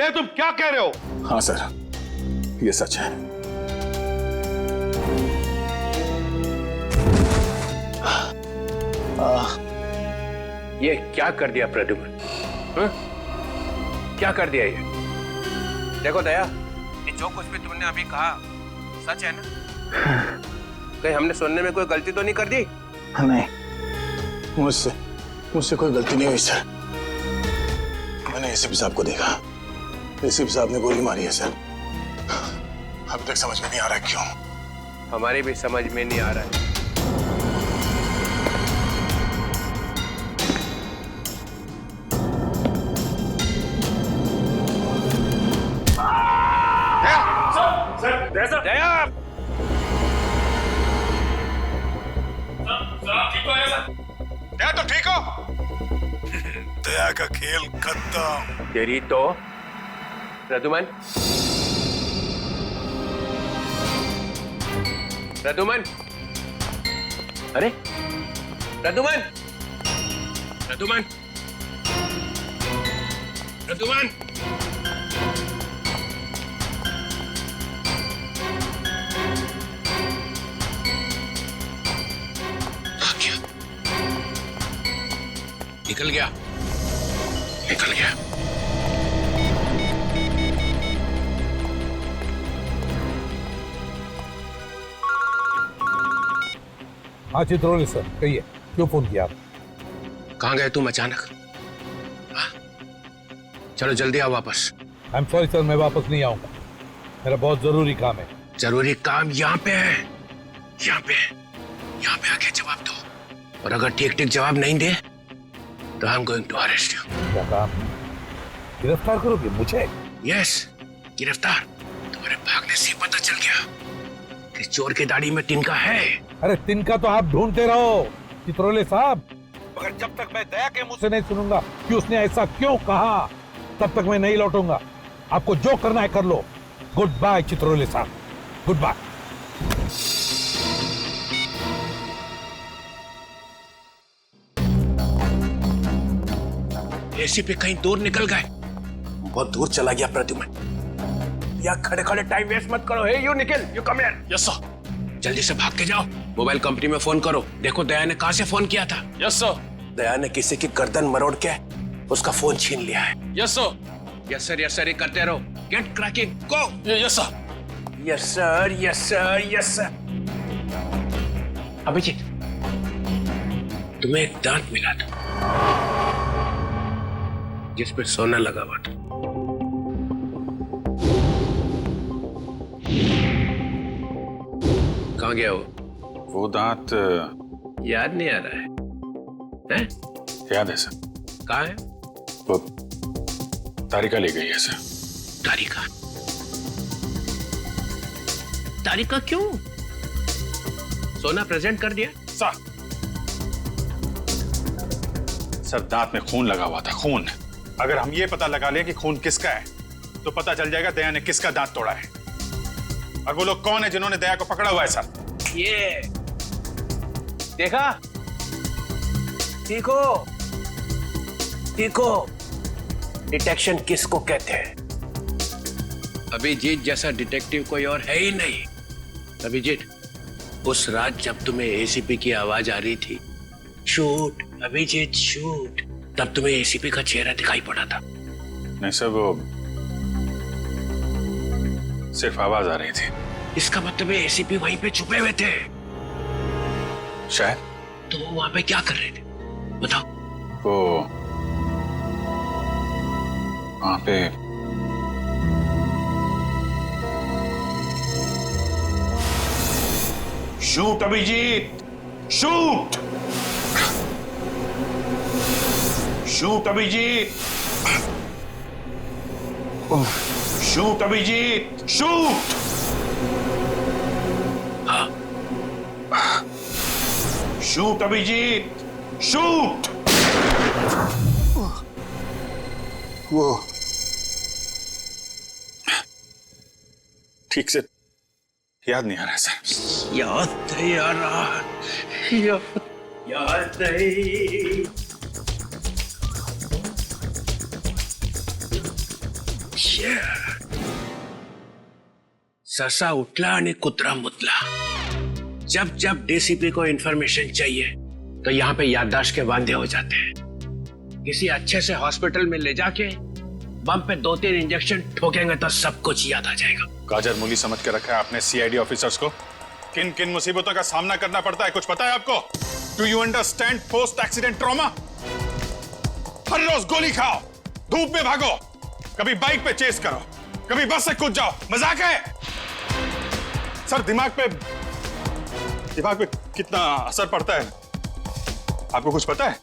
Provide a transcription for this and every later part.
ये तुम क्या कह रहे हो? हाँ सर, ये सच है। ये क्या कर दिया प्रद्युम्न? क्या कर दिया ये? देखो दया, ये जो कुछ भी तुमने अभी कहा सच है ना? कहीं हमने सुनने में कोई गलती तो नहीं कर दी? नहीं, मुझसे कोई गलती नहीं हुई सर। मैंने एसीपी साहब को देखा, एसीपी साहब ने गोली मारी है सर। अभी तक समझ में नहीं आ रहा क्यों। हमारी भी समझ में नहीं आ रहा है। दया, दया तो ठीक हो? दया का खेल खत्म। तेरी तो प्रद्युम्न, प्रद्युम्न, अरे प्रद्युम्न, प्रद्युम्न, प्रद्युम्न, निकल गया, निकल गया। हाँ चित्रोले सर, कहिए क्यों फोन किया? कहाँ गए तुम अचानक? हाँ? चलो जल्दी आओ वापस। आई एम सॉरी सर, मैं वापस नहीं आऊंगा, मेरा बहुत जरूरी काम है। जरूरी काम यहाँ पे है, यहाँ पे आके जवाब दो, और अगर ठीक ठीक जवाब नहीं दे तो I am going to arrest you. क्या काम? गिरफ्तार करोगे मुझे? यस, गिरफ्तार। तुम्हारे भागने से पता चल गया कि चोर की दाढ़ी में तिनका है। अरे तिनका तो आप ढूंढते रहो चित्रोले साहब, मगर जब तक मैं दया के मुंह से नहीं सुनूंगा कि उसने ऐसा क्यों कहा, तब तक मैं नहीं लौटूंगा। आपको जो करना है कर लो। गुड बाय चित्रोले साहब, गुड बाय। एसीपी कहीं दूर निकल गए, बहुत दूर चला गया प्रद्युम्न। या खड़े खड़े टाइम वेस्ट मत करो। Hey you Nikhil, you come here. Yes sir. जल्दी से भाग के जाओ, मोबाइल कंपनी में फोन करो, देखो दया ने कहां से फोन किया था। Yes sir. दया ने किसी की गर्दन मरोड़ के उसका फोन छीन लिया है। Yes sir. Yes sir, yes sir, करते रहो। Get cracking, go. Yes sir, yes sir, yes sir, yes sir. Abhijit, तुम्हें एक दांत मिला था जिस पे सोना लगा हुआ था। कहाँ गया वो दांत याद नहीं आ रहा है? हैं? याद है सर। कहाँ है? वो तारिका ले गई है सर। तारिका? तारिका क्यों? सोना प्रेजेंट कर दिया? सर दांत में खून लगा हुआ था, खून। अगर हम ये पता लगा लें कि खून किसका है तो पता चल जाएगा दया ने किसका दांत तोड़ा है, और वो लोग कौन है जिन्होंने दया को पकड़ा हुआ है सर। ये देखा? देखो, देखो, डिटेक्शन किसको कहते हैं? अभिजीत जैसा डिटेक्टिव कोई और है ही नहीं। अभिजीत, उस रात जब तुम्हें एसीपी की आवाज आ रही थी, शूट अभिजीत शूट, तब तुम्हें एसीपी का चेहरा दिखाई पड़ा था। नहीं सर, वो सिर्फ आवाज आ रही थी। इसका मतलब है एसीपी वहीं पे छुपे हुए थे। शायद। तो वो वहां पे क्या कर रहे थे बताओ? वो वहां पे shoot Abhijeet, shoot, shoot Abhijeet, shoot Abhijeet, shoot. Shoot Abhijeet, shoot. वो ठीक से याद नहीं आ रहा सर। याद नहीं आ रहा, याद नहीं। ससा उठला आणि कुत्रा मुतला। जब जब डीसीपी को इंफॉर्मेशन चाहिए तो यहाँ पे याददाश्त के वांदे हो जाते हैं। किसी अच्छे से हॉस्पिटल में ले जाके बम पे 2-3 इंजेक्शन ठोकेंगे तो सब कुछ याद आ जाएगा। गाजर मूली समझ के रखा है आपने सीआईडी ऑफिसर्स को। किन किन मुसीबतों का सामना करना पड़ता है कुछ पता है आपको? Do you understand post accident trauma? हर रोज गोली खाओ, धूप में भागो, कभी बाइक पे चेस करो, कभी बस से कूद जाओ, मजाक है? सर दिमाग पे कितना असर पड़ता है आपको कुछ पता है?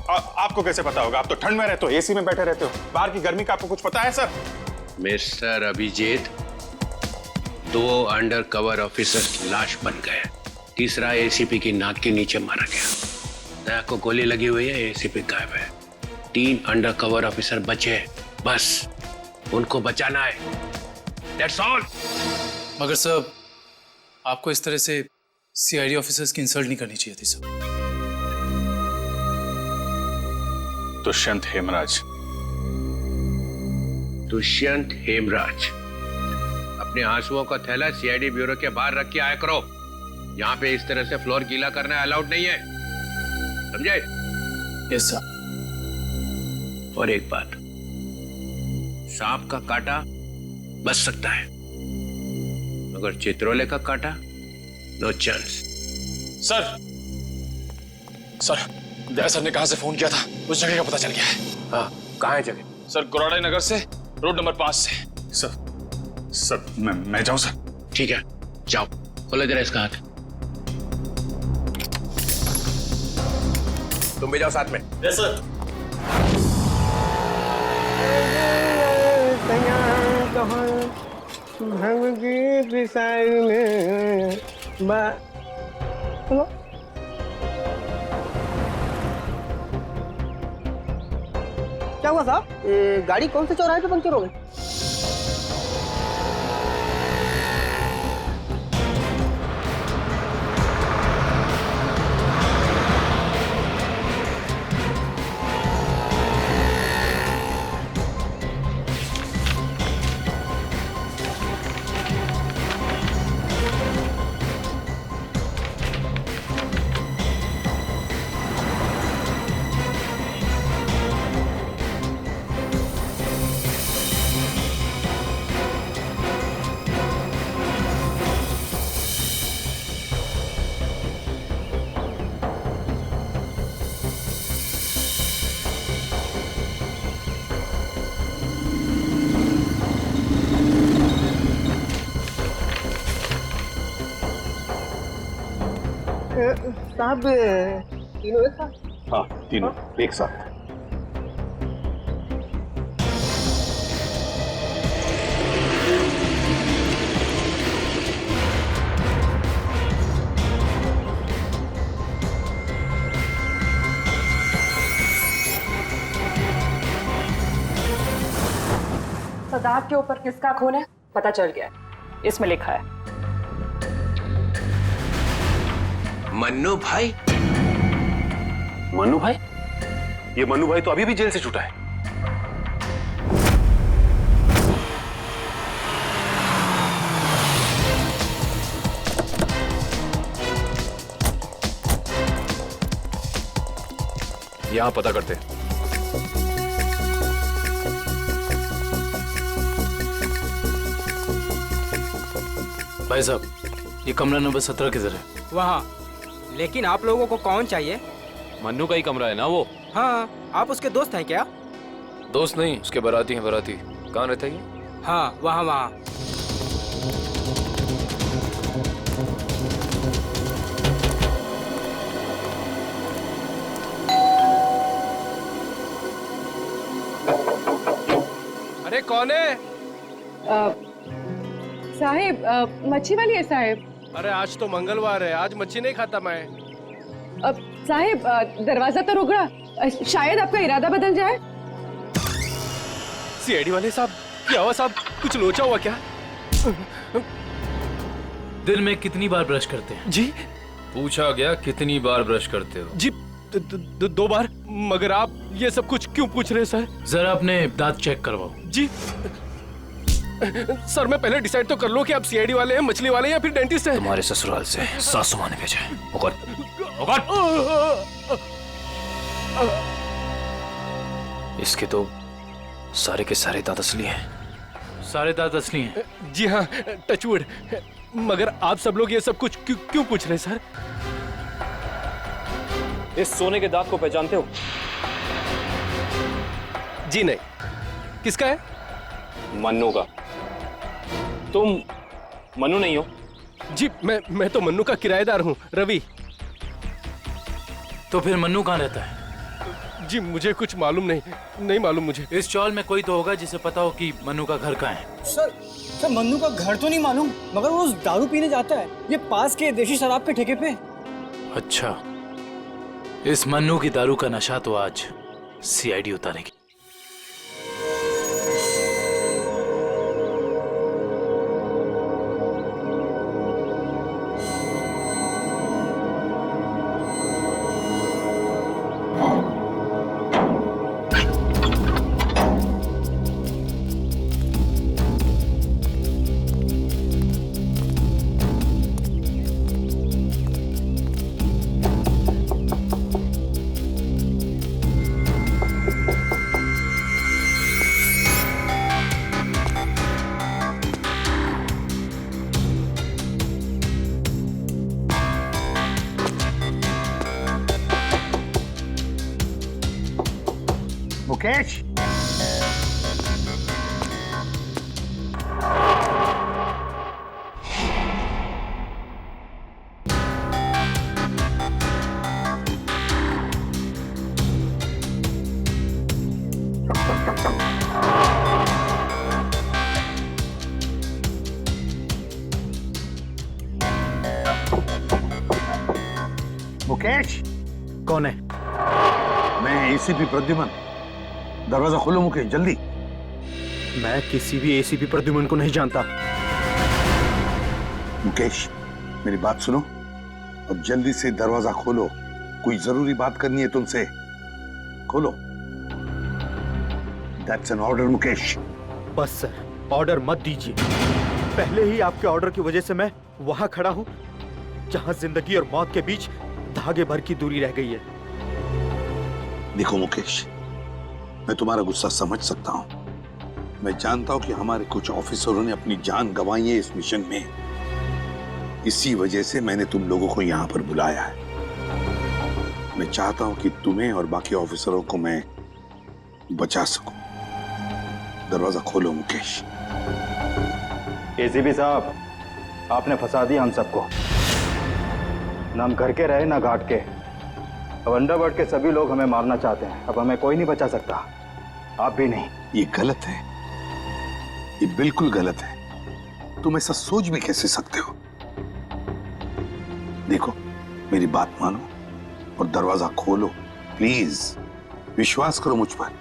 आपको कैसे पता होगा? आप तो ठंड में रहते हो, एसी में बैठे रहते हो, बाहर की गर्मी का आपको कुछ पता है sir? Mister Abhijeet, 2 undercover officers लाश बन गए, तीसरा एसीपी की नाक के नीचे मारा गया। दया को गोली लगी हुई है, एसीपी गायब है। 3 अंडर कवर ऑफिसर बचे, बस उनको बचाना है। That's all। मगर सर, आपको इस तरह से सीआईडी ऑफिसर्स की इंसल्ट नहीं करनी चाहिए थी सर। दुष्यंत हेमराज। दुष्यंत हेमराज, अपने आंसुओं का थैला सीआईडी ब्यूरो के बाहर रख के आया करो। यहाँ पे इस तरह से फ्लोर गीला करना अलाउड नहीं है, समझे? Yes sir. और एक बात, सांप का काटा बच सकता है, मगर चित्रोले का काटा नो चांस। सर दया सर ने कहां से फोन किया था, उस जगह का पता चल गया है। हाँ, कहाँ है जगह? सर गुराड़े नगर से रोड नंबर 5 से। सर मैं जाऊं सर? ठीक है, जाओ, खोलो जरा इसका हाथ। तुम भी जाओ साथ में। Yes sir. क्या हुआ साहब? गाड़ी कौन से चौराहे पे पंक्चर हो गई? साहब तीनों एक साथ? हाँ, तीनों एक साथ। सदाब के ऊपर किसका खून है पता चल गया है, इसमें लिखा है मन्नू भाई। मन्नू भाई? ये मन्नू भाई तो अभी भी जेल से छूटा है। यहां पता करते हैं। भाई साहब, ये कमरा नंबर 17 किधर है? वहाँ। लेकिन आप लोगों को कौन चाहिए? मन्नू का ही कमरा है ना वो? हाँ, आप उसके दोस्त हैं क्या? दोस्त नहीं, उसके बाराती हैं। बाराती कहाँ रहता है ये? हाँ, वहाँ वहाँ। अरे कौन है? साहिब, मच्छी वाली है साहिब। अरे आज तो मंगलवार है, आज मच्छी नहीं खाता मैं। साहिब, दरवाजा तो रुक रहा, शायद आपका इरादा बदल जाए। सीआईडी वाले साहब, क्या हुआ साहब? कुछ लोचा हुआ क्या? दिन में कितनी बार ब्रश करते हैं? जी? पूछा गया कितनी बार ब्रश करते हो? जी 2 बार। मगर आप ये सब कुछ क्यों पूछ रहे हैं सर? जरा अपने दांत चेक करवाओ। जी सर, मैं पहले डिसाइड तो कर लो कि आप सीआईडी वाले हैं, मछली वाले हैं या फिर डेंटिस्ट हैं। तुम्हारे ससुराल से सासू माँ ने भेजा है। इसके तो सारे के सारे दांत असली हैं। सारे दांत असली हैं? जी हाँ, टचवुड। मगर आप सब लोग ये सब कुछ क्यों पूछ रहे हैं सर? इस सोने के दांत को पहचानते हो? जी नहीं। किसका है? मन्नू का। तुम मन्नू नहीं हो? जी मैं तो मन्नू का किराएदार हूँ, रवि। तो फिर मन्नू कहाँ रहता है? जी मुझे कुछ मालूम नहीं मालूम मुझे। इस चौल में कोई तो होगा जिसे पता हो कि मन्नू का घर कहाँ है। सर मन्नू का घर तो नहीं मालूम, मगर वो रोज दारू पीने जाता है, ये पास के देशी शराब के ठेके पे। अच्छा, इस मन्नू की दारू का नशा तो आज सीआईडी उतारेगी। मुकेश, मुकेश। कौन है? मैं एसीपी प्रद्युमन। दरवाजा खोलो मुकेश, जल्दी। मैं किसी भी एसीपी प्रद्युमन को नहीं जानता। मुकेश, मेरी बात सुनो और जल्दी से दरवाजा खोलो। कोई जरूरी बात करनी है तुमसे। खोलो। That's an order Mukesh. बस सर, ऑर्डर मत दीजिए। पहले ही आपके ऑर्डर की वजह से मैं वहां खड़ा हूं जहां जिंदगी और मौत के बीच धागे भर की दूरी रह गई है। देखो मुकेश, मैं तुम्हारा गुस्सा समझ सकता हूं। मैं जानता हूं कि हमारे कुछ ऑफिसरों ने अपनी जान गंवाई है इस मिशन में। इसी वजह से मैंने तुम लोगों को यहां पर बुलाया है। मैं चाहता हूं कि तुम्हें और बाकी ऑफिसरों को मैं बचा सकूं। दरवाजा खोलो मुकेश। एसीपी साहब, आपने फंसा दिया हम सबको। ना हम घर के रहे ना घाट के। अब अंडरवर्ल्ड के सभी लोग हमें मारना चाहते हैं। अब हमें कोई नहीं बचा सकता, आप भी नहीं। ये गलत है, ये बिल्कुल गलत है। तुम ऐसा सोच भी कैसे सकते हो? देखो, मेरी बात मानो और दरवाजा खोलो प्लीज। विश्वास करो मुझ पर।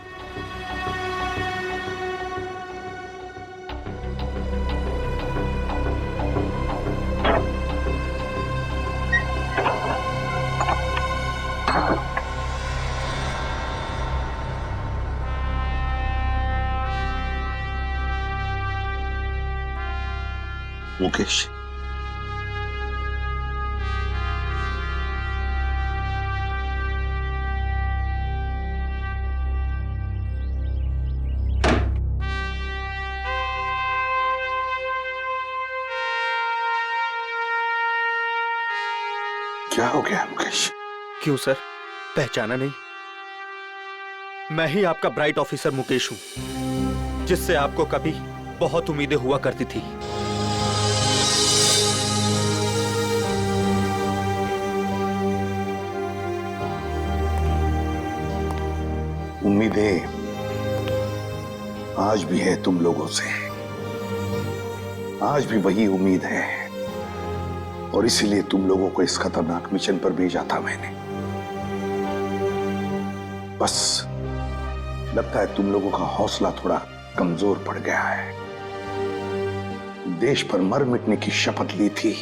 मुकेश, क्या हो गया मुकेश? क्यों सर, पहचाना नहीं? मैं ही आपका ब्राइट ऑफिसर मुकेश हूं, जिससे आपको कभी बहुत उम्मीदें हुआ करती थी। उम्मीदें आज भी है तुम लोगों से। आज भी वही उम्मीद है और इसीलिए तुम लोगों को इस खतरनाक मिशन पर भेजा था मैंने। बस लगता है तुम लोगों का हौसला थोड़ा कमजोर पड़ गया है। देश पर मर मिटने की शपथ ली थी,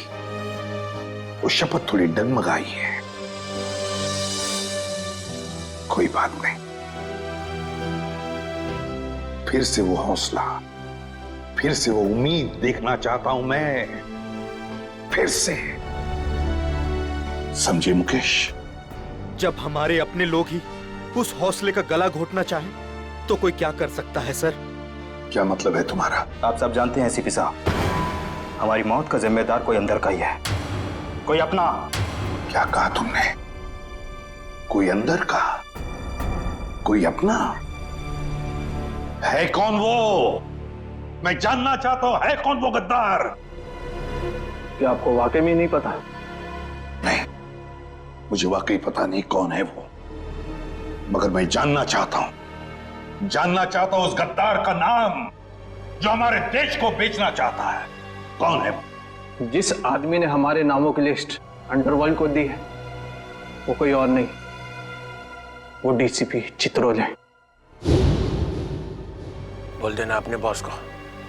वो शपथ थोड़ी डगमगाई है। कोई बात नहीं, फिर से वो हौसला, फिर से वो उम्मीद देखना चाहता हूं मैं, फिर से। समझे मुकेश? जब हमारे अपने लोग ही उस हौसले का गला घोटना चाहे तो कोई क्या कर सकता है सर? क्या मतलब है तुम्हारा? आप सब जानते हैं एसीपी साहब, हमारी मौत का जिम्मेदार कोई अंदर का ही है, कोई अपना। क्या कहा तुमने? कोई अंदर का, कोई अपना? है कौन वो? मैं जानना चाहता हूं, है कौन वो गद्दार? क्या आपको वाकई में नहीं पता? नहीं, मुझे वाकई पता नहीं कौन है वो, मगर मैं जानना चाहता हूं उस गद्दार का नाम जो हमारे देश को बेचना चाहता है। कौन है वो? जिस आदमी ने हमारे नामों की लिस्ट अंडरवर्ल्ड को दी है वो कोई और नहीं, वो डीसीपी चित्रोल है। बोल देना अपने बॉस को,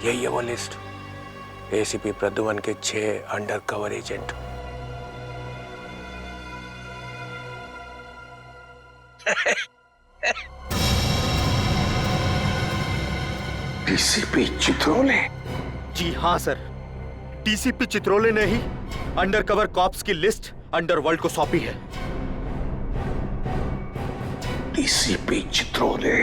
यही है वो लिस्ट। एसीपी प्रद्युमन के 6 अंडरकवर एजेंट। डीसीपी चित्रोले? जी हाँ सर, डीसीपी चित्रोले ने ही अंडरकवर कॉप्स की लिस्ट अंडरवर्ल्ड को सौंपी है। डीसीपी चित्रोले?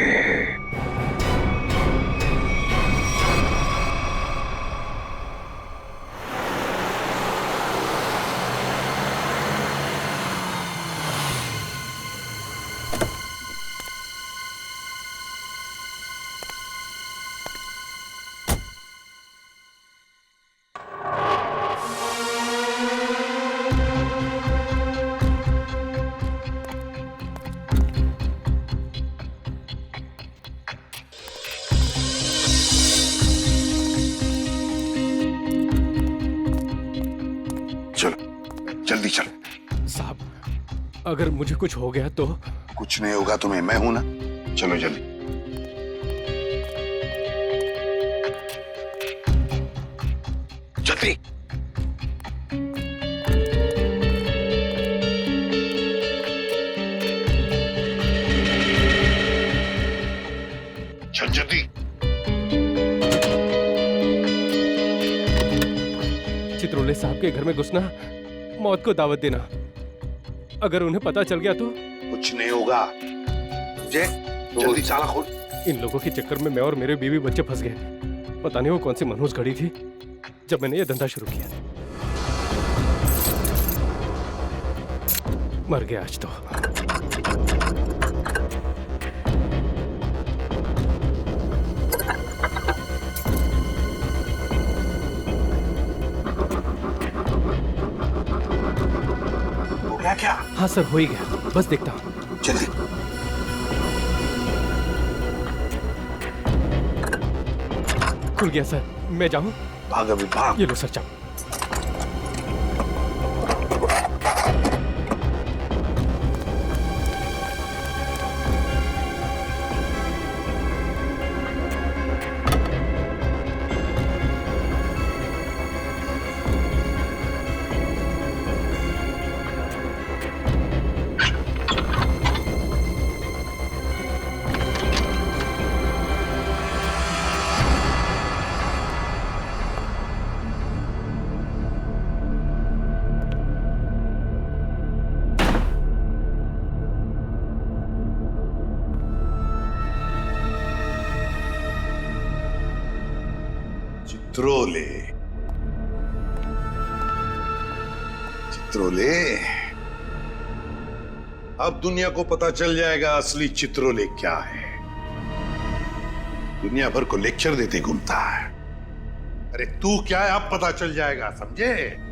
जल्दी चल। साहब, अगर मुझे कुछ हो गया तो? कुछ नहीं होगा तुम्हें, मैं हूं ना। चलो जल्दी। जल्दी। चल जल्दी। चित्रोले साहब के घर में घुसना, मौत को दावत देना। अगर उन्हें पता चल गया तो? कुछ नहीं होगा। जल्दी ताला खोल। इन लोगों के चक्कर में मैं और मेरे बीवी बच्चे फंस गए। पता नहीं वो कौन सी मनहूस घड़ी थी जब मैंने ये धंधा शुरू किया। मर गया आज तो। क्या? हाँ सर, हो ही गया, बस देखता हूँ। जल्दी। खुल गया सर, मैं जाऊँ? भाग अभी, भाग। ये लो सर, जाओ। चित्रोले, चित्रोले, अब दुनिया को पता चल जाएगा असली चित्रोले क्या है। दुनिया भर को लेक्चर देते घूमता है। अरे तू क्या है, अब पता चल जाएगा, समझे?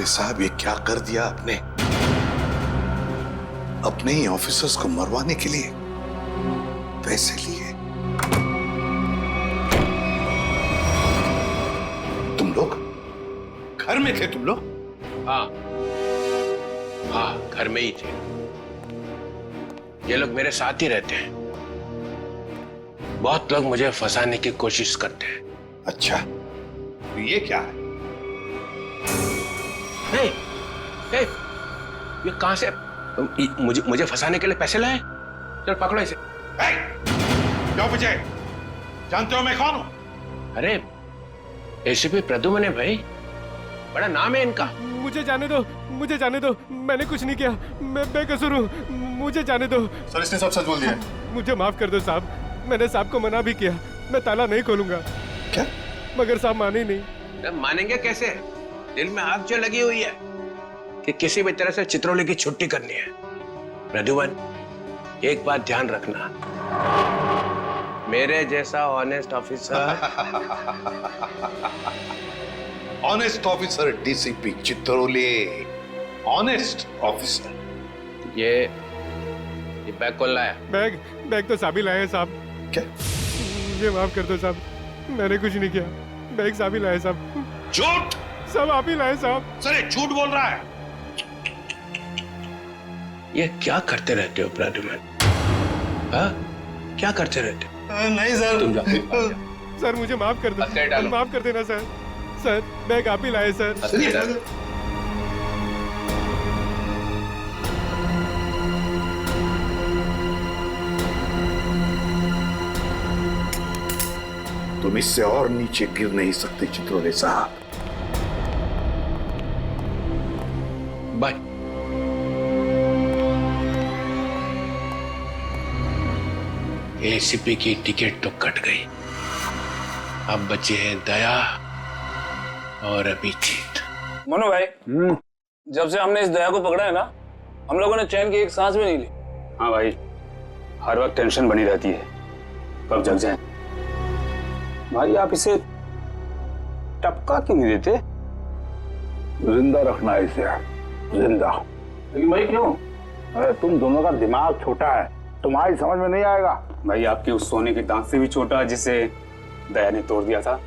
चित्रोले साहब, ये क्या कर दिया आपने? अपने ही ऑफिसर्स को मरवाने के लिए पैसे लिए। तुम लोग घर में थे? तुम लोग? हाँ हाँ, घर में ही थे। ये लोग मेरे साथ ही रहते हैं। बहुत लोग मुझे फंसाने की कोशिश करते हैं। अच्छा, तो ये क्या है? हे, हे, ये कहां से? मुझे फंसाने के लिए पैसे लाए? चल पकड़ो इसे। क्यों पीछे? जानते हो मैं कौन हूं? अरे एसीपी प्रद्युम्न है भाई, बड़ा नाम है इनका। मुझे जाने दो, मुझे जाने दो, मैंने कुछ नहीं किया, मैं बेकसूर हूँ, मुझे जाने दो। सर, इसने सब सच बोल दिया। मुझे माफ कर दो साहब, मैंने साहब को मना भी किया, मैं ताला नहीं खोलूंगा। क्या? मगर साहब माने ही नहीं। मानेंगे कैसे? दिल में आग जो लगी हुई है कि किसी भी तरह से चित्रोले की छुट्टी करनी है। प्रद्युम्न, एक बात ध्यान रखना, मेरे जैसा honest officer honest officer DCP Chitrole, honest officer. ये बैग कौन लाया? बैग तो साहब ही लाए हैं साहब। क्या? मुझे माफ कर दो साहब, मैंने कुछ नहीं किया, बैग साहब ही लाए साहब। झूठ! सब आप ही लाए साहब। सर, ये झूठ बोल रहा है। ये क्या करते रहते हो प्रद्युम्न? हाँ, क्या करते रहते हो? नहीं सर, तुम जाओ। सर मुझे माफ कर हथियार डालो। दो, माफ कर देना सर। सर बैग आप ही लाए सर। हथियार डालो। तुम इससे और नीचे गिर नहीं सकते चित्रोले साहब। बाय। एसीपी की टिकट तो कट गई, अब बचे हैं दया और अभिजीत। मनु भाई, जब से हमने इस दया को पकड़ा है ना, हम लोगों ने चैन की एक सांस भी नहीं ली। हाँ भाई, हर वक्त टेंशन बनी रहती है, कब जग जाए। भाई आप इसे टपका क्यों नहीं देते? जिंदा रखना है इसे, जिंदा। लेकिन भाई क्यों? अरे तुम दोनों का दिमाग छोटा है, तुम्हारी समझ में नहीं आएगा। भाई आपके उस सोने के दांत से भी छोटा जिसे दया ने तोड़ दिया था।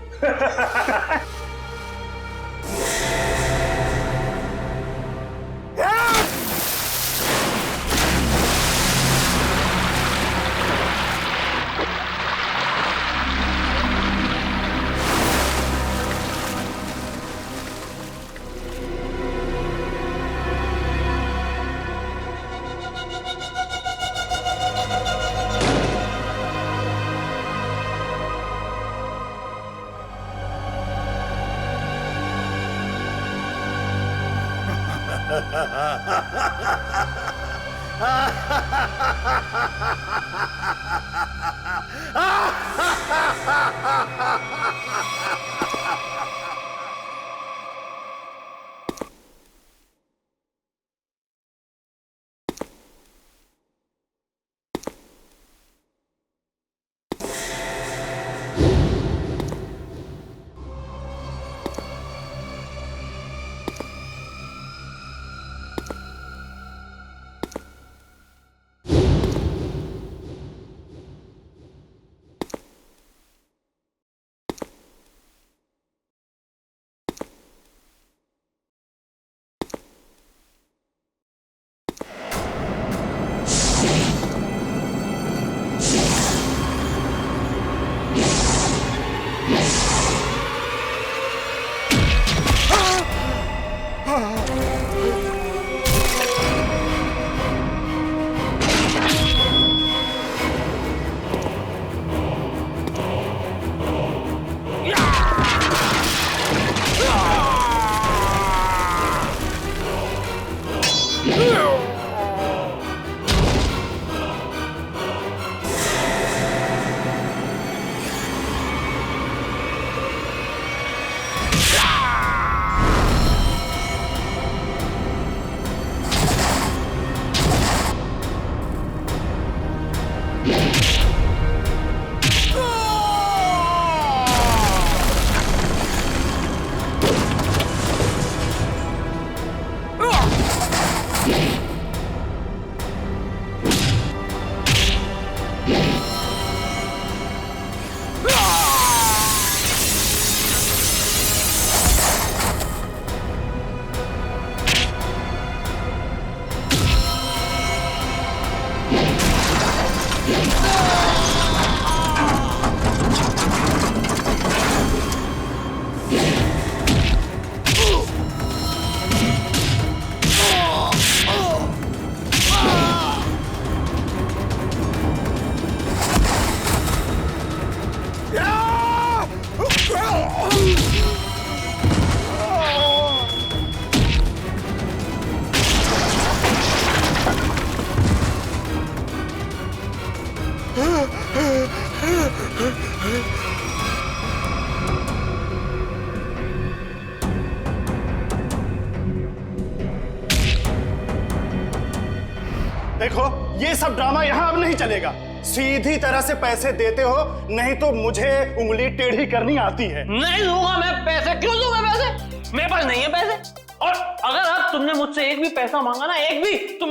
देखो ये सब ड्रामा यहाँ अब नहीं चलेगा। सीधी तरह से पैसे देते हो, नहीं तो मुझे उंगली टेढ़ी करनी आती है। नहीं दूंगा मैं पैसे। क्यों दूंगा पैसे? मेरे पास नहीं है पैसे। और अगर अब तुमने मुझसे एक भी पैसा मांगा ना, एक भी, तो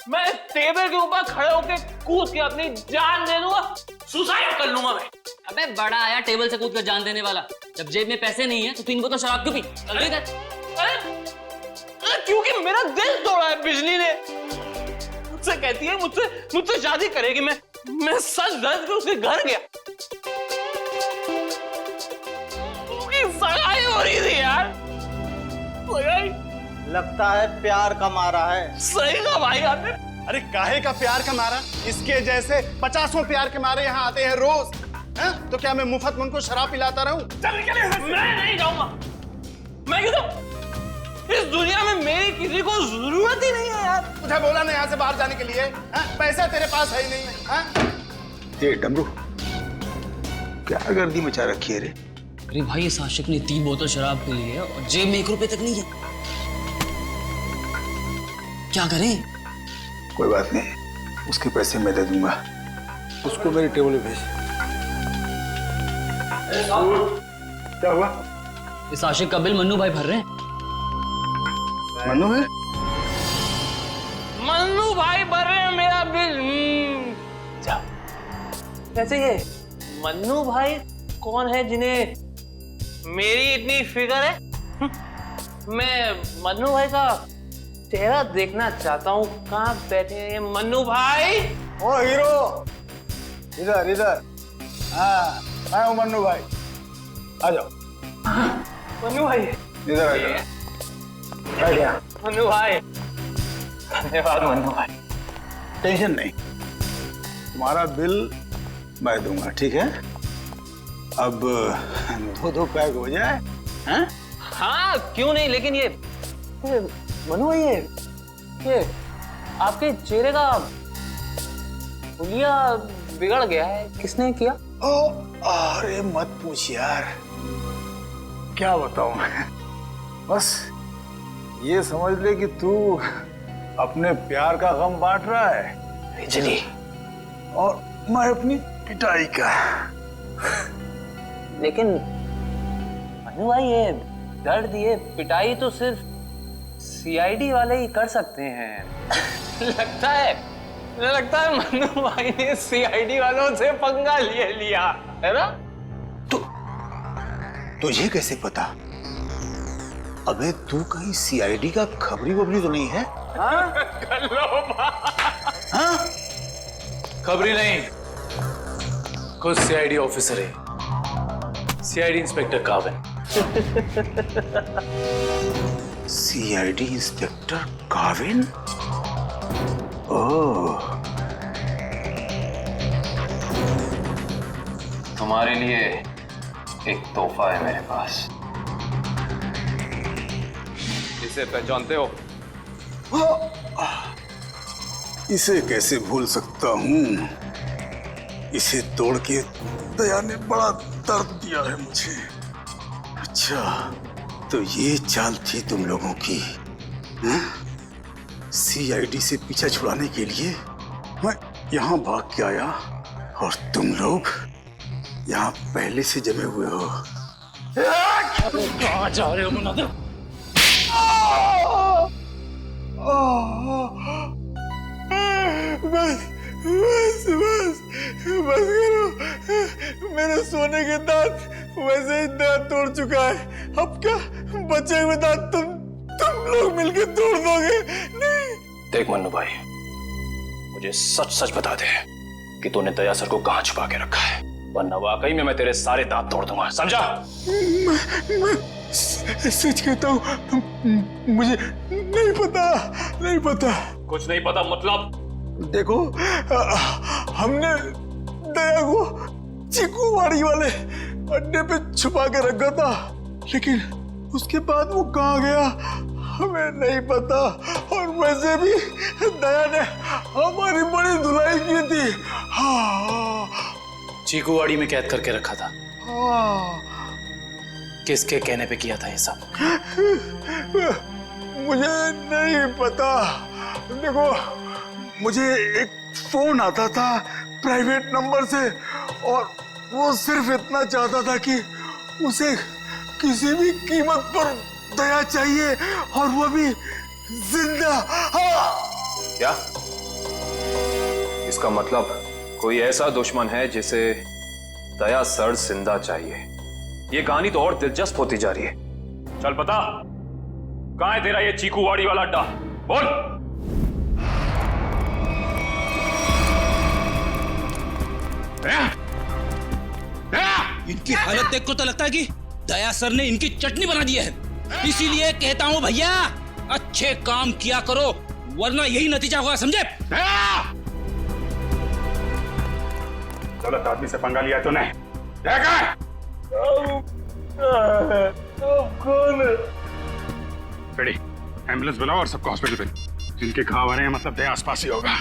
मैं टेबल के ऊपर खड़े होकर कूद के अपनी जान दे दूंगा, सुसाइड कर लूंगा मैं। अबे बड़ा आया टेबल से कूद कर जान देने वाला। जब जेब में पैसे नहीं है तो तीन बोतल शराब क्यों पी? क्योंकि मेरा दिल तोड़ा है बिजली ने। मुझसे कहती है मुझसे शादी करेगी। मैं सच दर्द के उसके घर गया, उसकी सगाई हो रही थी यार। लगता है प्यार का मारा है। सही कहा भाई आपने। अरे काहे का प्यार का मारा? इसके जैसे 50 प्यार के मारे यहाँ आते हैं रोज। तो क्या मैं मुफ्त में उनको शराब पिलाता रहूं? मैं नहीं जाऊंगा। मैं क्यों जाऊं? इस दुनिया में मेरी किसी को जरूरत ही नहीं है यार। तुझे बोला ना यहाँ से बाहर जाने के लिए। पैसा तेरे पास है ही नहीं। ये डमरू क्या गर्दी मचा रखी है रे? अरे भाई इस आशिक ने 3 बोतल शराब पी ली है और जेब में 1 रुपए तक नहीं है। क्या करें? कोई बात नहीं, उसके पैसे मैं दे दूंगा। उसको मेरी टेबल में भेज। क्या हुआ? इस आशिक का बिल मन्नू भाई भर रहे हैं। मन्नू है? मन्नू भाई भर रहे हैं मेरा बिल। वैसे ये मन्नू भाई कौन है जिन्हें मेरी इतनी फिक्र है? मैं मन्नू भाई का चेहरा देखना चाहता हूँ। कहाँ बैठे हैं मन्नू भाई? ओ हीरो, इधर इधर। हाँ, मैं हूँ मन्नू भाई। आ जाओ। मन्नू भाई इधर आ जाओ। बैठ गया। मन्नू भाई, धन्यवाद मन्नू भाई। टेंशन नहीं, तुम्हारा बिल मैं दूंगा, ठीक है? अब 2 पैक हो जाए। हैं? हाँ क्यों नहीं, लेकिन ये मनु भाई ये आपके चेहरे का हुलिया बिगड़ गया है। किसने किया? ओ अरे मत पूछ यार, क्या बताऊं मैं। बस ये समझ ले कि तू अपने प्यार का गम बांट रहा है बिजली, और मैं अपनी पिटाई का। लेकिन मनु भाई ये दर्द, ये पिटाई तो सिर्फ सीआईडी वाले ही कर सकते हैं। लगता है मनु भाई ने सीआईडी वालों से पंगा लिया है ना? तुझे कैसे पता? अबे तू कहीं सीआईडी का खबरी वबरी तो नहीं है? हाँ? हाँ? खबरी नहीं, खुद सीआईडी ऑफिसर है, CID inspector Kavin. CID inspector Kavin? Oh, तुम्हारे लिए एक तोहफा है मेरे पास। इसे पहचानते हो? इसे कैसे भूल सकता हूँ? इसे तोड़ के दया ने बड़ा दर्द दिया है मुझे। अच्छा, तो ये चाल थी तुम लोगों की? सीआईडी से पीछा छुड़ाने के लिए मैं यहाँ भाग के आया और तुम लोग यहाँ पहले से जमे हुए हो। कहाँ जा रहे हो मुनादिर? बस करो। मेरे सोने के दांत वैसे ही दांत तोड़ चुका है। अब क्या बचे हुए दांत तुम लोग मिलकर तोड़ दोगे? नहीं। देख मन्नू भाई, मुझे सच सच बता दे कि तूने दया सर को कहाँ छुपा के रखा है, वरना वाकई में मैं तेरे सारे दांत तोड़ दूंगा, समझा? मैं सच कहता हूँ, मुझे नहीं पता। कुछ नहीं पता मतलब? देखो, हमने दया को चीकूवाड़ी वाले अड्डे पे छुपा के रखा था, लेकिन उसके बाद वो कहाँ गया हमें नहीं पता। और वैसे भी दया ने हमारी बड़ी धुलाई की थी। हाँ, चीकूवाड़ी में कैद करके रखा था। हाँ। किसके कहने पे किया था ये सब? मुझे नहीं पता, देखो, मुझे एक फोन आता था प्राइवेट नंबर से और वो सिर्फ इतना चाहता था कि उसे किसी भी कीमत पर दया चाहिए और वो भी जिंदा। क्या इसका मतलब कोई ऐसा दुश्मन है जिसे दया सर जिंदा चाहिए? ये कहानी तो और दिलचस्प होती जा रही है। चल बता, कहां है तेरा ये चीकूवाड़ी वाला अड्डा? बोल। इनकी हालत देख को तो लगता है कि दया सर ने इनकी चटनी बना दी है। इसीलिए कहता हूं भैया, अच्छे काम किया करो वरना यही नतीजा होगा, समझे? गलत आदमी से पंगा लिया तूने। कौन है? बेटी, एम्बुलेंस बुलाओ और सबको हॉस्पिटल भेजो। जिनके घाव आ रहे हैं मतलब दया आसपास ही होगा।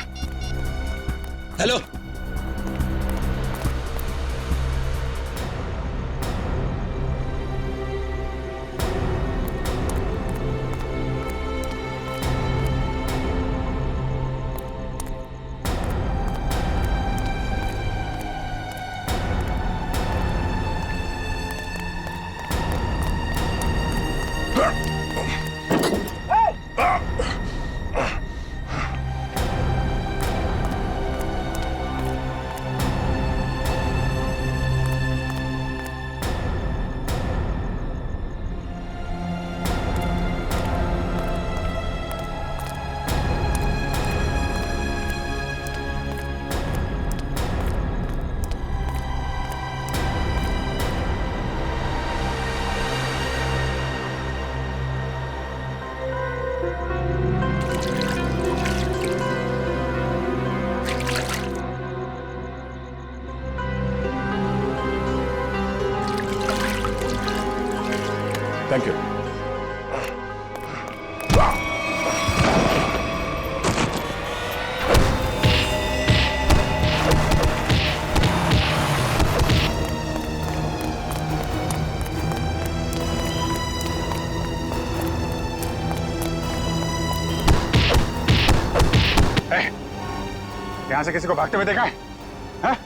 Hello, thank you. यहां से किसी को भागते हुए देखा है? हाँ?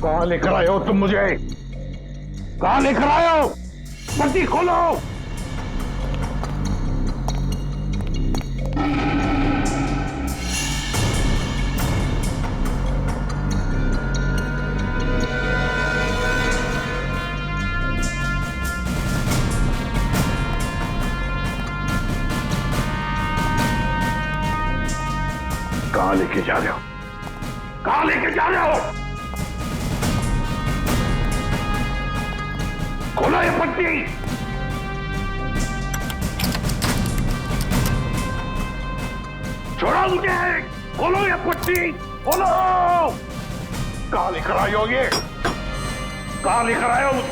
कहां लेकर आए हो तुम मुझे? कहां लेकर आए हो? पट्टी खोलो। कहां लेके जा रहे हो? कहां लेके जा रहे हो? खोलो ये पट्टी। छोड़ो मुझे। खोलो ये पट्टी। खोलो। कहां लेकर आए हो ये? कहां लेकर आए हो मुझे?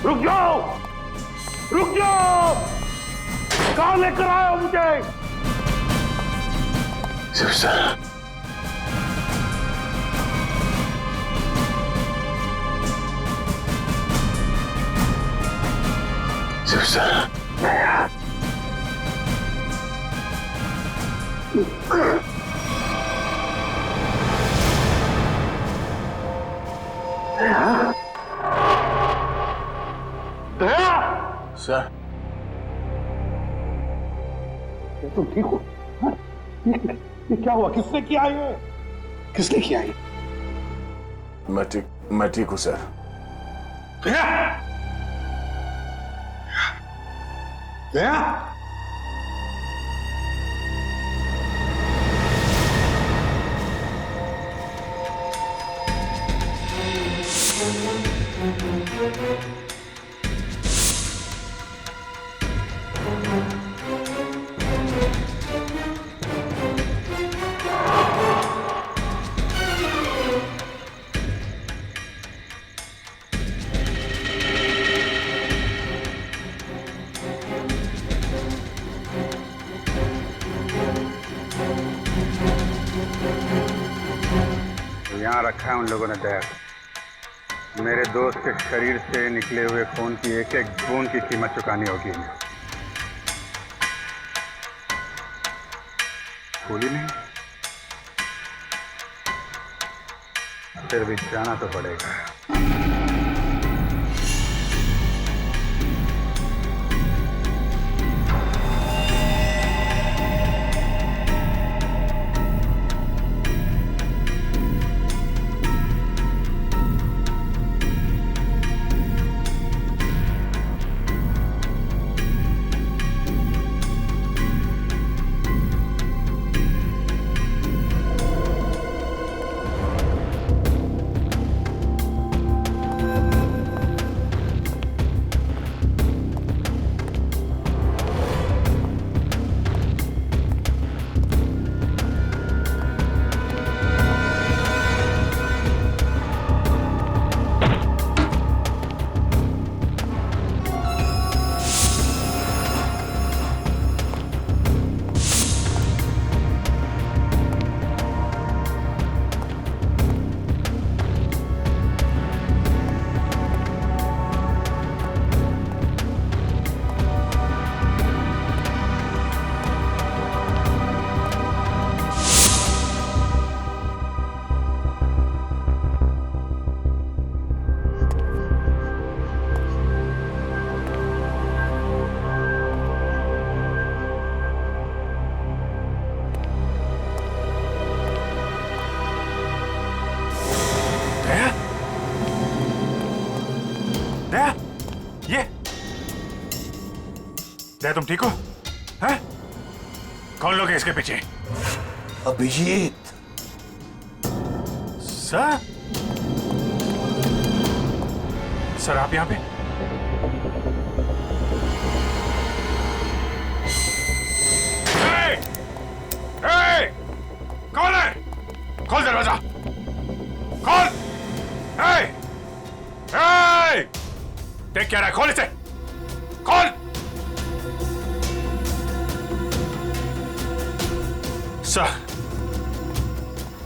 रुक जाओ। रुक जाओ। कहां लेकर आए हो मुझे? Shiv sir, Shiv sir, sir, तुम ठीक हो? हाँ? ये क्या हुआ? किसने किया ये? किसने किया ये? मैं ठीक हूँ सर। दया, दया, यहाँ रखा है उन लोगों ने दया को। मेरे दोस्त के शरीर से निकले हुए खून की एक एक बूंद की कीमत चुकानी होगी इन्हें। भूली नहीं, फिर भी जाना तो पड़ेगा। दया, तुम ठीक हो? हैं? कौन लोग हैं इसके पीछे? अभिजीत। सर? सर आप यहाँ पे? कौन है? खोल दरवाजा, खोल। देख क्या रहा है? खोल इसे, खोल। सर,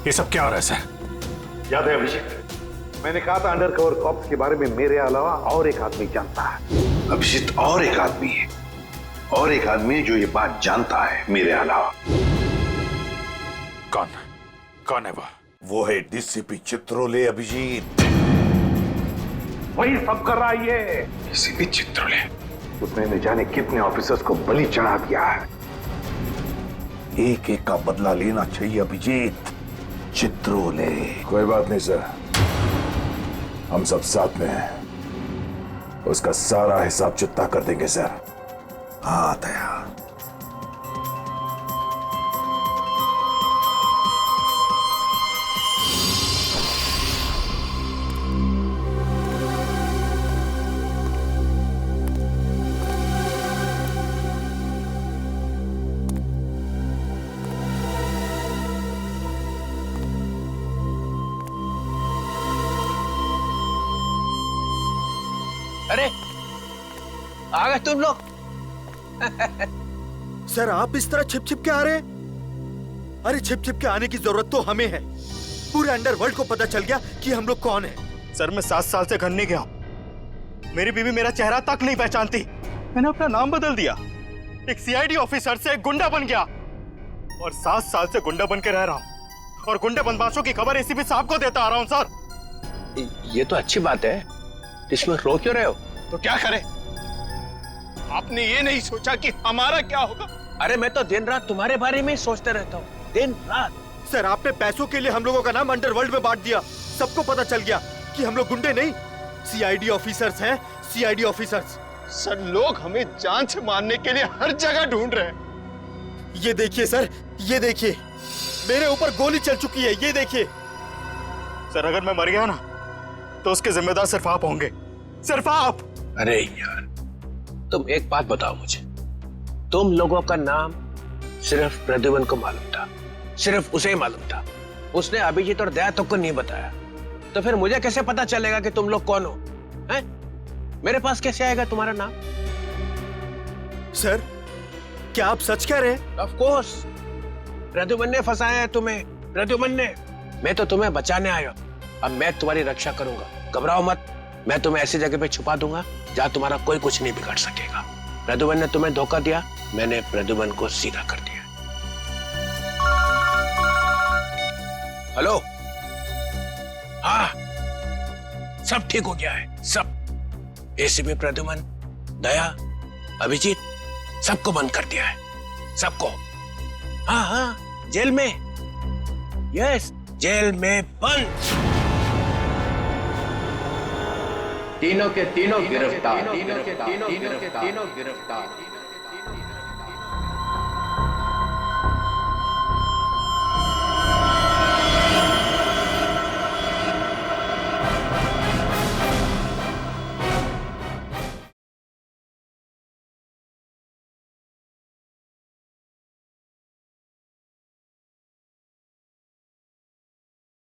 ये सब क्या हो रहा है सर? याद है अभिजीत, मैंने कहा था अंडरकवर कॉप्स के बारे में मेरे अलावा और एक आदमी जानता है। अभिजीत, और एक आदमी है, और एक आदमी जो ये बात जानता है मेरे अलावा। कौन? कौन है वो है डीसीपी चित्रोले। अभिजीत वही सब कर रहा है ये। डीसीपी चित्रोले, उसने न जाने कितने ऑफिसर्स को बलि चढ़ा दिया है। एक एक का बदला लेना चाहिए अभिजीत। चित्रोले। कोई बात नहीं सर, हम सब साथ में हैं। उसका सारा हिसाब चुकता कर देंगे सर। हाँ दया। अरे आ गए तुम लोग। सर आप इस तरह छिप छिप के आ रहे हैं? अरे छिप छिप के आने की जरूरत तो हमें है। पूरे अंडरवर्ल्ड को पता चल गया कि हम लोग कौन है। सर मैं 7 साल से घर नहीं गया, मेरी बीवी मेरा चेहरा तक नहीं पहचानती। मैंने अपना नाम बदल दिया, एक सीआईडी ऑफिसर से एक गुंडा बन गया और 7 साल से गुंडा बन के रह रहा हूँ और गुंडे बदमाशों की खबर एसीपी साहब को देता आ रहा हूँ। सर ये तो अच्छी बात है, इसमें रो क्यों रहे हो? तो क्या करें? आपने ये नहीं सोचा कि हमारा क्या होगा? अरे मैं तो दिन रात तुम्हारे बारे में ही सोचते रहता हूँ, दिन रात। सर आपने पैसों के लिए हम लोगों का नाम अंडरवर्ल्ड में बांट दिया। सबको पता चल गया कि हम लोग गुंडे नहीं, सीआईडी ऑफिसर्स हैं, सीआईडी ऑफिसर्स। सर, लोग हमें जान से मारने के लिए हर जगह ढूंढ रहे हैं। ये देखिए सर, ये देखिए, मेरे ऊपर गोली चल चुकी है, ये देखिए। सर, अगर मैं मर गया ना तो उसके जिम्मेदार सिर्फ आप होंगे, सिर्फ आप। अरे यार, तुम एक बात बताओ मुझे, तुम लोगों का नाम सिर्फ प्रद्युमन को मालूम था, सिर्फ उसे ही मालूम था। उसने अभिजीत और दया तक को नहीं बताया, तो फिर मुझे कैसे पता चलेगा कि तुम लोग कौन हो? हैं? मेरे पास कैसे आएगा तुम्हारा नाम? सर, क्या आप सच कह रहे हैं? ऑफ कोर्स, प्रद्युमन ने फंसाया है तुम्हें, प्रद्युमन ने। मैं तो तुम्हें बचाने आया हूं, अब मैं तुम्हारी रक्षा करूंगा, घबराओ मत। मैं तुम्हें ऐसी जगह पे छुपा दूंगा जहां तुम्हारा कोई कुछ नहीं बिगाड़ सकेगा। प्रद्युमन ने तुम्हें धोखा दिया, मैंने प्रद्युमन को सीधा कर दिया। हेलो, हाँ, सब ठीक हो गया है, सब। एसीपी प्रद्युमन, दया, अभिजीत, सबको बंद कर दिया है, सबको। हाँ हाँ, जेल में, यस, जेल में बंद। तीनों के तीनों गिरफ्तार, तीनों के तीनों गिरफ्तार।